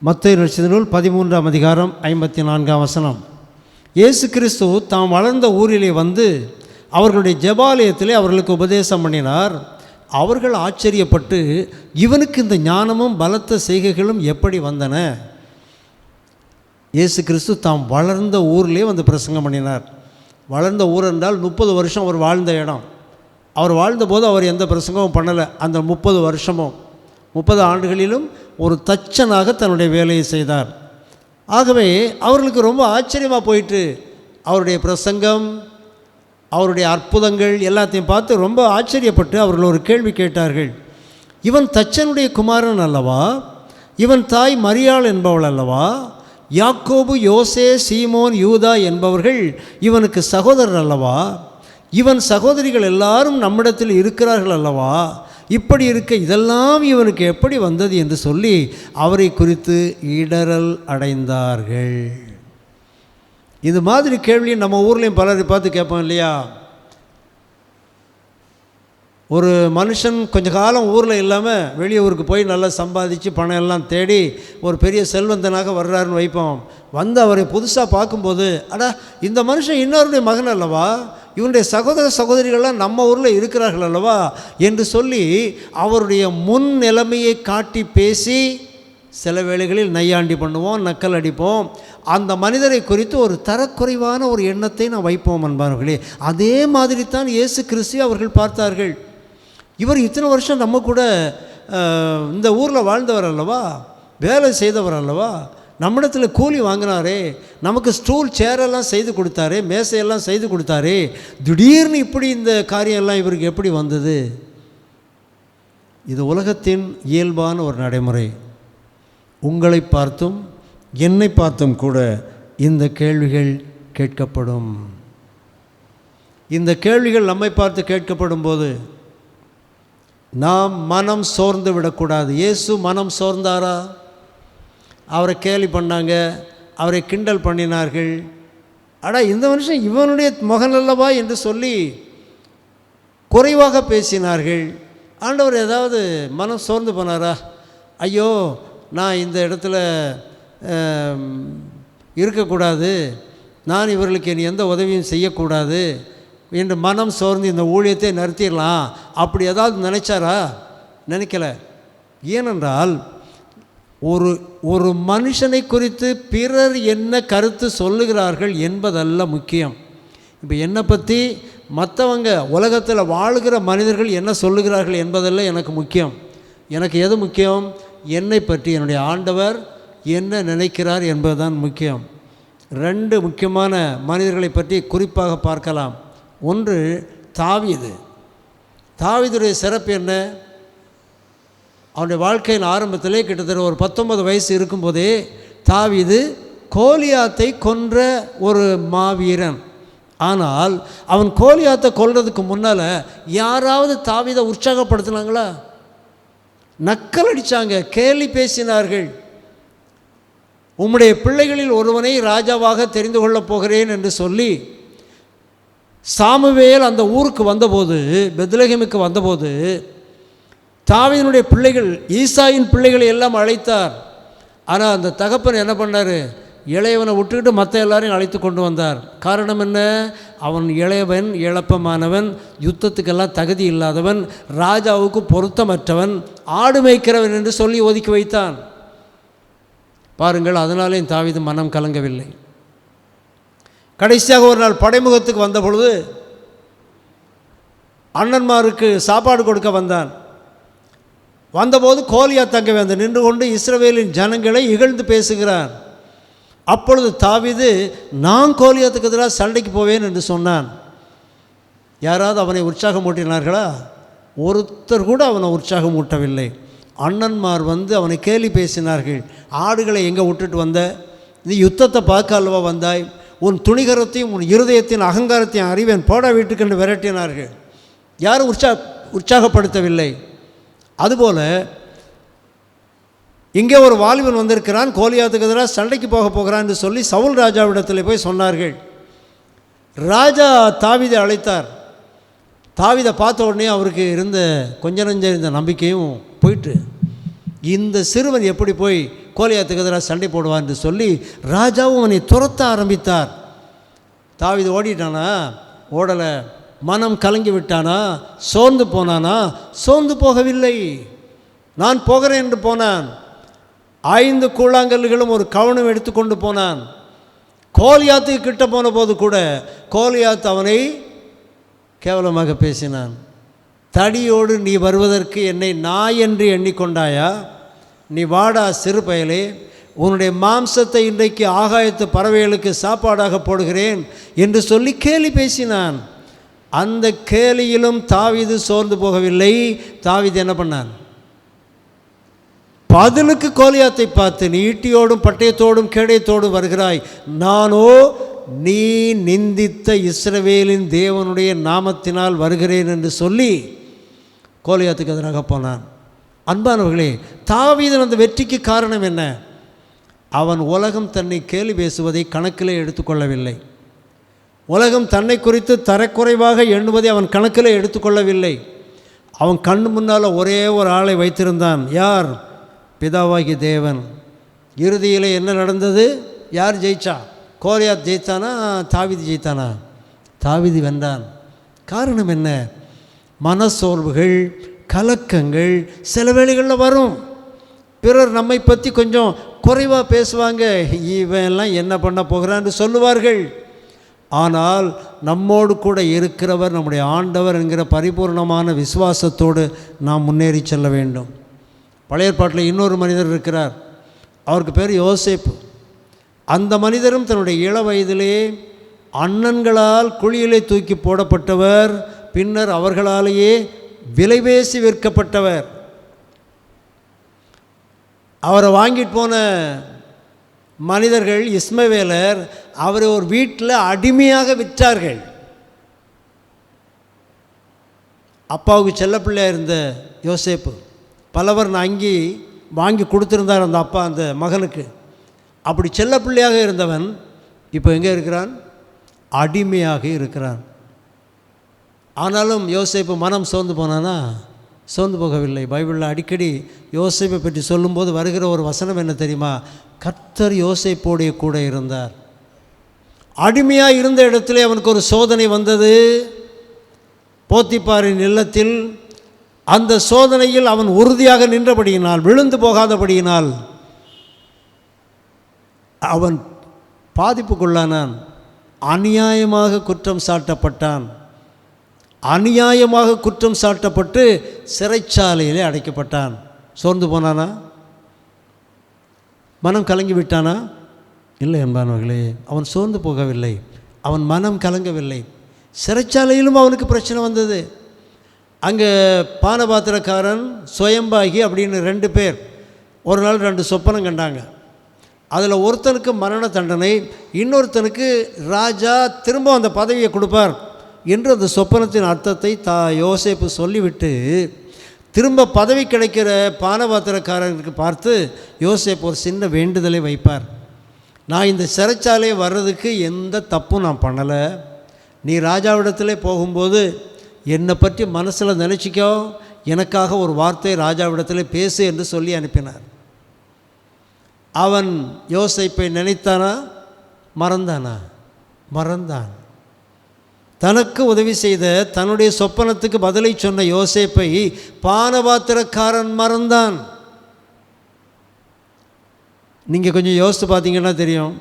மத்தேயு நற்செய்தி நூல் 13ஆம் அதிகாரம் 54ஆம் வசனம். இயேசு கிறிஸ்து தாம் வளர்ந்த ஊரிலே வந்து அவர்களுடைய ஜெபாலயத்திலே அவர்களுக்கு உபதேசம் பண்ணினார். அவர்கள் ஆச்சரியப்பட்டு, இவனுக்கு இந்த ஞானமும் பலத்த செய்கைகளும் எப்படி வந்தன? இயேசு கிறிஸ்து தாம் வளர்ந்த ஊரிலே வந்து பிரசங்கம் பண்ணினார். வளர்ந்த ஊர் என்றால் 30 வருஷம் அவர் வாழ்ந்த இடம். அவர் வாழ்ந்தபோது அவர் எந்த பிரசங்கமும் பண்ணலை. அந்த 30 வருஷமும் 30 ஆண்டுகளிலும் ஒரு தச்சனாக தன்னுடைய வேலையை செய்தார். ஆகவே அவர்களுக்கு ரொம்ப ஆச்சரியமாக போயிட்டு அவருடைய பிரசங்கம், அவருடைய அற்புதங்கள் எல்லாத்தையும் பார்த்து ரொம்ப ஆச்சரியப்பட்டு அவர்கள் ஒரு கேள்வி கேட்டார்கள். இவன் தச்சனுடைய குமாரன் அல்லவா? இவன் தாய் மரியாள் என்பவள் அல்லவா? யாக்கோபு, யோசே, சீமோன், யூதா என்பவர்கள் இவனுக்கு சகோதரர் அல்லவா? இவன் சகோதரிகள் எல்லாரும் நம்மிடத்தில் இருக்கிறார்கள் அல்லவா? இப்படி இருக்க இதெல்லாம் இவனுக்கு எப்படி வந்தது என்று சொல்லி அவரை குறித்து இடறல் அடைந்தார்கள். இது மாதிரி கேள்வியை நம்ம ஊர்லேயும் பலரை பார்த்து கேட்போம் இல்லையா? ஒரு மனுஷன் கொஞ்ச காலம் ஊரில் இல்லாமல் வெளியூருக்கு போய் நல்லா சம்பாதிச்சு பணம் எல்லாம் தேடி ஒரு பெரிய செல்வந்தனாக வர்றாருன்னு வைப்போம். வந்து அவரை புதுசாக பார்க்கும்போது, அடா இந்த மனுஷன் இன்னொருடைய மகன் அல்லவா, இவனுடைய சகோதர சகோதரிகள்லாம் நம்ம ஊரில் இருக்கிறார்கள் அல்லவா என்று சொல்லி அவருடைய முன் நிலைமையை காட்டி பேசி சில வேளைகளில் நையாண்டி பண்ணுவோம், நக்கல் அடிப்போம். அந்த மனிதரை குறித்து ஒரு தரக்குறைவான ஒரு எண்ணத்தை நான் வைப்போம் என்பார்களே. அதே மாதிரி தான் இயேசு கிறிஸ்து அவர்கள் பார்த்தார்கள். இவர் இத்தனை வருஷம் நம்ம கூட இந்த ஊரில் வாழ்ந்தவர் அல்லவா, வேலை செய்தவர் அல்லவா, நம்மிடத்தில் கூலி வாங்கினாரே, நமக்கு ஸ்டூல் சேரெல்லாம் செய்து கொடுத்தாரே, மேசையெல்லாம் செய்து கொடுத்தாரே, திடீர்னு இப்படி இந்த காரியம்லாம் இவருக்கு எப்படி வந்தது? இது உலகத்தின் இயல்பான ஒரு நடைமுறை. உங்களை பார்த்தும் என்னை பார்த்தும் கூட இந்த கேள்விகள் கேட்கப்படும். இந்த கேள்விகள் நம்மை பார்த்து கேட்கப்படும் போது நாம் மனம் சோர்ந்து விடக்கூடாது. இயேசு மனம் சோர்ந்தாரா? அவரை கேலி பண்ணாங்க, அவரை கிண்டல் பண்ணினார்கள். இந்த மனுஷன் இவனுடைய மகன் அல்லவா என்று சொல்லி குறைவாக பேசினார்கள். ஆண்டவர் ஏதாவது மனம் சோர்ந்து போனாரா? ஐயோ, நான் இந்த இடத்துல இருக்கக்கூடாது, நான் இவர்களுக்கு என் எந்த உதவியும் செய்யக்கூடாது என்று மனம் சோர்ந்து இந்த ஊழியத்தை நிறுத்திடலாம் அப்படி ஏதாவது நினைச்சாரா? நினைக்கல. ஏனென்றால் ஒரு மனுஷனை குறித்து பிறர் என்ன கருத்து சொல்லுகிறார்கள் என்பதல்ல முக்கியம். இப்போ என்னை பற்றி மற்றவங்க உலகத்தில் வாழ்கிற மனிதர்கள் என்ன சொல்லுகிறார்கள் என்பதல்ல எனக்கு முக்கியம். எனக்கு எது முக்கியம்? என்னை பற்றி என்னுடைய ஆண்டவர் என்ன நினைக்கிறார் என்பதுதான் முக்கியம். 2 முக்கியமான மனிதர்களை பற்றி குறிப்பாக பார்க்கலாம். ஒன்று தாவீது. தாவீதுடைய சிறப்பு என்ன? அவனுடைய வாழ்க்கையின் ஆரம்பத்திலே கிட்டத்தட்ட ஒரு 19 வயசு இருக்கும்போதே தாவீது கோலியாத்தை கொன்ற ஒரு மாவீரன். ஆனால் அவன் கோலியாத்தை கொல்றதுக்கு முன்னால் யாராவது தாவீதை உற்சாகப்படுத்தினாங்களா? நக்கல் அடித்தாங்க, கேலி பேசினார்கள். உம்முடைய பிள்ளைகளில் ஒருவனை ராஜாவாக தெரிந்து கொள்ளப் போகிறேன் என்று சொல்லி சாமுவேல் அந்த ஊருக்கு வந்தபோது, பெத்லகேமுக்கு வந்தபோது தாவீதினுடைய பிள்ளைகள், ஈசாயின் பிள்ளைகளை எல்லாம் அழைத்தார். ஆனால் அந்த தகப்பன் என்ன பண்ணார்? இளையவனை விட்டுக்கிட்டு மற்ற எல்லாரையும் அழைத்து கொண்டு வந்தார். காரணம் என்ன? அவன் இளையவன், இழப்பமானவன், யுத்தத்துக்கெல்லாம் தகுதி இல்லாதவன், ராஜாவுக்கு பொருத்தமற்றவன், ஆடு மேய்க்கிறவன் என்று சொல்லி ஒதுக்கி வைத்தான். பாருங்கள், அதனாலே தாவீது மனம் கலங்கவில்லை. கடைசியாக ஒரு நாள் படைமுகத்துக்கு வந்த பொழுது அண்ணன்மாருக்கு சாப்பாடு கொடுக்க வந்தான். வந்தபோது கோலியாத் அங்கே வந்து நின்று கொண்டு இஸ்ரவேலின் ஜனங்களை இகழ்ந்து பேசுகிறான். அப்பொழுது தாவீது, நான் கோலியாத்துக்கு எதிராக சண்டைக்கு போவேன் என்று சொன்னான். யாராவது அவனை உற்சாகமூட்டினார்களா? ஒருத்தர் கூட அவனை உற்சாகமூட்டவில்லை. அண்ணன்மார் வந்து அவனை கேலி பேசினார்கள். ஆடுகளை எங்கே விட்டுட்டு வந்த? நீ யுத்தத்தை பார்க்க அல்லவா வந்தாய்? உன் துணிகரத்தையும் உன் இருதயத்தின் அகங்காரத்தையும் அறிவேன், போட வீட்டுக்கென்று விரட்டினார்கள். யாரும் உற்சாகப்படுத்தவில்லை. அதுபோல் இங்கே ஒரு வாலிபன் வந்திருக்கிறான், கோலியாத்துக்கு எதிராக சண்டைக்கு போகிறான் என்று சொல்லி சவுல் ராஜாவிடத்தில் போய் சொன்னார்கள். ராஜா தாவீதை அழைத்தார். தாவீதை பார்த்த உடனே அவருக்கு இருந்த கொஞ்ச நஞ்ச இருந்த நம்பிக்கையும் போயிட்டு, இந்த சிறுவன் எப்படி போய் கோலியாத்துக்கு எதிராக சண்டை போடுவான் என்று சொல்லி ராஜாவும் அவனை துரத்த ஆரம்பித்தார். தாவீது ஓடிட்டானா? ஓடலை. மனம் கலங்கி விட்டானா? சோர்ந்து போனானா? சோர்ந்து போகவில்லை. நான் போகிறேன் என்று போனான். 5 கூழாங்கல்களும் ஒரு கவனம் எடுத்துக்கொண்டு போனான். கோலியாத்துக்கு கிட்ட போன போது கூட கோலியாத் அவனை கேவலமாக பேசினான். தடியோடு நீ வருவதற்கு என்னை நாய் என்று எண்ணிக்கொண்டாயா? நீ வாடா சிறு பயலே, உன்னுடைய மாம்சத்தை இன்றைக்கு ஆகாயத்து பறவைகளுக்கு சாப்பாடாக போடுகிறேன் என்று சொல்லி கேலி பேசினான். அந்த கேலியிலும் தாவீது சோர்ந்து போகவில்லை. தாவீது என்ன பண்ணான்? பதிலுக்கு கோலியாத்தை பார்த்து, நீ ஈட்டியோடும் பட்டயத்தோடும் கேடயத்தோடும் வருகிறாய், நானோ நீ நிந்தித்த இஸ்ரவேலின் தேவனுடைய நாமத்தினால் வருகிறேன் என்று சொல்லி கோலியாத்துக்கு எதிராக போனான். அன்பானவர்களே, தாவீதன் அந்த வெற்றிக்கு காரணம் என்ன? அவன் உலகம் தன்னை கேலி பேசுவதை கணக்கிலே எடுத்துக்கொள்ளவில்லை. உலகம் தன்னை குறித்து தரக்குறைவாக எண்ணுவதை அவன் கணக்கில் எடுத்துக்கொள்ளவில்லை. அவன் கண்ணு முன்னால் ஒரே ஒரு ஆளை வைத்திருந்தான். யார்? பிதாவாகி தேவன். இறுதியில் என்ன நடந்தது? யார் ஜெயிச்சா? கோலியாத் ஜெயித்தானா? தாவீது ஜெயித்தானா? தாவீது வென்றான். காரணம் என்ன? மனசோர்வுகள், கலக்கங்கள் சில வேளைகளில் வரும். பிறர் நம்மை பற்றி கொஞ்சம் குறைவாக பேசுவாங்க. இவெல்லாம் என்ன பண்ண போகிறான்னு சொல்லுவார்கள். ஆனால் நம்மோடு கூட இருக்கிறவர் நம்முடைய ஆண்டவர் என்கிற பரிபூர்ணமான விசுவாசத்தோடு நாம் முன்னேறி செல்ல வேண்டும். பழைய ஏற்பாட்டில் இன்னொரு மனிதர் இருக்கிறார். அவருக்கு பேர் யோசேப்பு. அந்த மனிதரும் தன்னுடைய இள வயதிலே அண்ணன்களால் குழியிலே தூக்கி போடப்பட்டவர். பின்னர் அவர்களாலேயே விலைபேசி விற்கப்பட்டவர். அவரை வாங்கிட்டு போன மனிதர்கள் இஸ்மவேலர் அவரை ஒரு வீட்டில் அடிமையாக விற்றார்கள். அப்பாவுக்கு செல்லப்பிள்ளையாக இருந்த யோசேப்பு பலவர் அங்கி வாங்கி கொடுத்துருந்தார் அந்த அப்பா அந்த மகனுக்கு. அப்படி செல்லப்பிள்ளையாக இருந்தவன் இப்போ எங்கே இருக்கிறான்? அடிமையாக இருக்கிறான். ஆனாலும் யோசேப்பு மனம் சோர்ந்து போனானா? சோர்ந்து போகவில்லை. பைபிளில் அடிக்கடி யோசேப்பை பற்றி சொல்லும்போது வருகிற ஒரு வசனம் என்ன தெரியுமா? கர்த்தர் யோசேப்போடைய கூட இருந்தார். அடிமையாக இருந்த இடத்துல அவனுக்கு ஒரு சோதனை வந்தது. போத்திபாரின் இல்லத்தில் அந்த சோதனையில் அவன் உறுதியாக நின்றபடியினால், விழுந்து போகாதபடியினால் அவன் பாதிப்புக்குள்ளானான். அநியாயமாக குற்றம் சாட்டப்பட்டான். அநியாயமாக குற்றம் சாட்டப்பட்டு சிறைச்சாலையிலே அடைக்கப்பட்டான். சோர்ந்து போனானா? மனம் கலங்கி விட்டானா? இல்லை என்பானவர்களே, அவன் சோர்ந்து போகவில்லை. அவன் மனம் கலங்கவில்லை. சிறைச்சாலையிலும் அவனுக்கு பிரச்சனை வந்தது. அங்கே பானபாத்திரக்காரன், சுயம்பாகி அப்படின்னு 2 பேர் ஒரு நாள் 2 சொப்பனம் கண்டாங்க. அதில் ஒருத்தனுக்கு மரண தண்டனை, இன்னொருத்தனுக்கு ராஜா திரும்ப அந்த பதவியை கொடுப்பார் என்று அந்த சொப்பனத்தின் அர்த்தத்தை யோசேப்பு சொல்லிவிட்டு திரும்ப பதவி கிடைக்கிற பானபாத்திரக்காரனுக்கு பார்த்து யோசேப்பு ஒரு சின்ன வேண்டுதலை வைப்பார். நான் இந்த சிறைச்சாலையை வர்றதுக்கு எந்த தப்பும் நான் பண்ணலை. நீ ராஜாவிடத்திலே போகும்போது என்னை பற்றி மனசில் நினச்சிக்கோ, எனக்காக ஒரு வார்த்தை ராஜாவிடத்தில் பேசு என்று சொல்லி அனுப்பினார். அவன் யோசேப்பை நினைத்தானா? மறந்தானா? மறந்தான். தனக்கு உதவி செய்த தன்னுடைய சொப்பனத்துக்கு பதிலை சொன்ன யோசேப்பை பானபாத்திரக்காரன் மறந்தான். நீங்கள் கொஞ்சம் யோசித்து பார்த்தீங்கன்னா தெரியும்.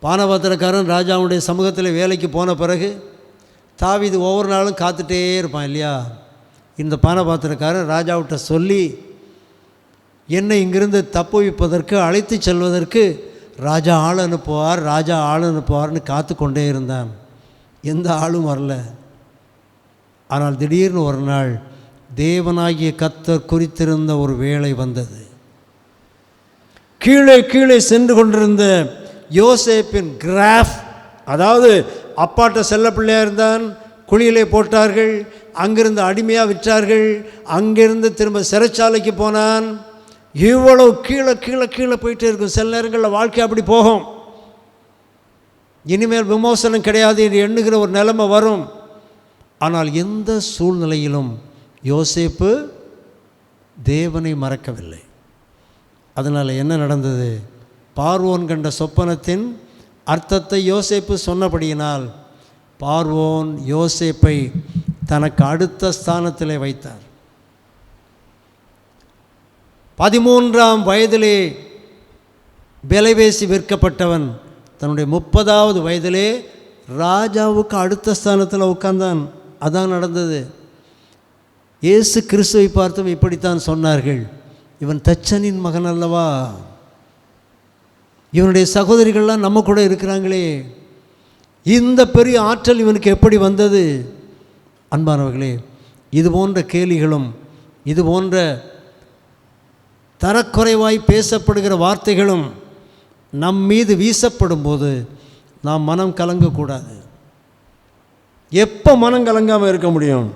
பானபாத்திரக்காரன் ராஜாவுடைய சமூகத்தில் வேலைக்கு போன பிறகு தாவீது ஒவ்வொரு நாளும் காத்துட்டே இருப்பான் இல்லையா? இந்த பானபாத்திரக்காரன் ராஜாவிட்ட சொல்லி என்னை இங்கிருந்து தப்புவிப்பதற்கு அழைத்து செல்வதற்கு ராஜா ஆள் அனுப்புவார், ராஜா ஆள் அனுப்புவார்னு காத்து கொண்டே இருந்தான். எந்த ஆளும் வரல. ஆனால் திடீர்னு ஒரு நாள் தேவனாகிய கர்த்தர் குறித்திருந்த ஒரு வேளை வந்தது. கீழே கீழே சென்று கொண்டிருந்த யோசேப்பின் கிராஃப், அதாவது அப்பாட்ட செல்ல பிள்ளையாக இருந்தான், குழியிலே போட்டார்கள், அங்கிருந்து அடிமையாக விற்றார்கள், அங்கிருந்து திரும்ப சிறைச்சாலைக்கு போனான். இவ்வளவு கீழே கீழே கீழே போயிட்டே இருக்கும். சில நேரங்களில் வாழ்க்கை அப்படி போகும். இனிமேல் விமோசனம் கிடையாது என்று எண்ணுகிற ஒரு நிலைமை வரும். ஆனால் எந்த சூழ்நிலையிலும் யோசேப்பு தேவனை மறக்கவில்லை. அதனால் என்ன நடந்தது? பார்வோன் கண்ட சொப்பனத்தின் அர்த்தத்தை யோசேப்பு சொன்னபடியினால் பார்வோன் யோசேப்பை தனக்கு அடுத்த ஸ்தானத்திலே வைத்தார். 13ஆம் வயதிலே விலைபேசி விற்கப்பட்டவன் தன்னுடைய 30வது வயதிலே ராஜாவுக்கு அடுத்த ஸ்தானத்தில் உட்கார்ந்தான். அதான் நடந்தது. இயேசு கிறிஸ்துவை பார்த்தும் இப்படித்தான் சொன்னார்கள், இவன் தச்சனின் மகன் அல்லவா, இவனுடைய சகோதரிகள்லாம் நம்ம கூட இருக்கிறாங்களே, இந்த பெரிய ஆற்றல் இவனுக்கு எப்படி வந்தது? அன்பானவர்களே, இது போன்ற கேலிகளும் இது போன்ற தரக்குறைவாய் பேசப்படுகிற வார்த்தைகளும் நம் மீது வீசப்படும் போது நாம் மனம் கலங்கக்கூடாது. எப்போ மனம் கலங்காமல் இருக்க முடியும்?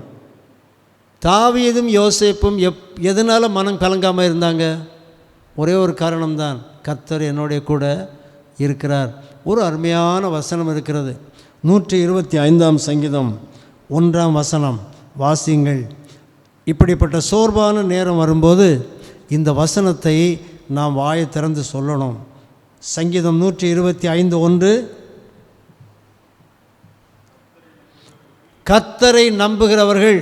தாவீதும் யோசேப்பும் எதனால் மனம் கலங்காமல் இருந்தாங்க? ஒரே ஒரு காரணம்தான், கர்த்தர் என்னுடைய கூட இருக்கிறார். ஒரு அருமையான வசனம் இருக்கிறது, 125ஆம் சங்கீதம் 1ஆம் வசனம் வாசியுங்கள். இப்படிப்பட்ட சோர்வான நேரம் வரும்போது இந்த வசனத்தை நாம் வாயை திறந்து சொல்லணும். சங்கீதம் 125:1, கர்த்தரை நம்புகிறவர்கள்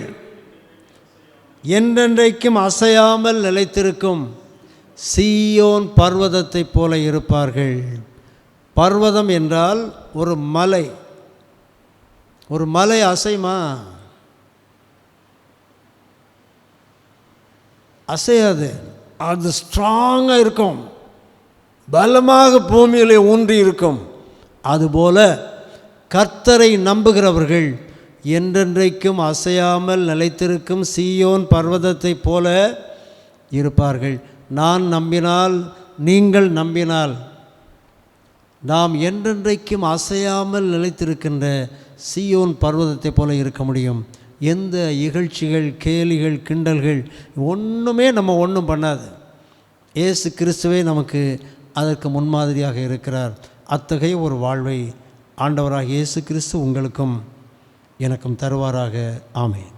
என்றென்றைக்கும் அசையாமல் நிலைத்திருக்கும் சீயோன் பர்வதத்தைப் போல இருப்பார்கள். பர்வதம் என்றால் ஒரு மலை. ஒரு மலை அசைமா? அசையாது. அது ஸ்ட்ராங்காக இருக்கும், பலமாக பூமியிலே ஊன்றி இருக்கும். அதுபோல கர்த்தரை நம்புகிறவர்கள் என்றென்றைக்கும் அசையாமல் நிலைத்திருக்கும் சீயோன் பர்வதத்தைப் போல இருப்பார்கள். நான் நம்பினால், நீங்கள் நம்பினால் நாம் என்றென்றைக்கும் அசையாமல் நிலைத்திருக்கின்ற சீயோன் பர்வதத்தைப் போல இருக்க முடியும். எந்த இகழ்ச்சிகள், கேலிகள், கிண்டல்கள் ஒன்றுமே நம்ம ஒன்றும் பண்ணாது. இயேசு கிறிஸ்துவே நமக்கு அதற்கு முன்மாதிரியாக இருக்கிறார். அத்தகைய ஒரு வாழ்வை ஆண்டவராக இயேசு கிறிஸ்து உங்களுக்கும் எனக்கும் தருவாராக. ஆமென்.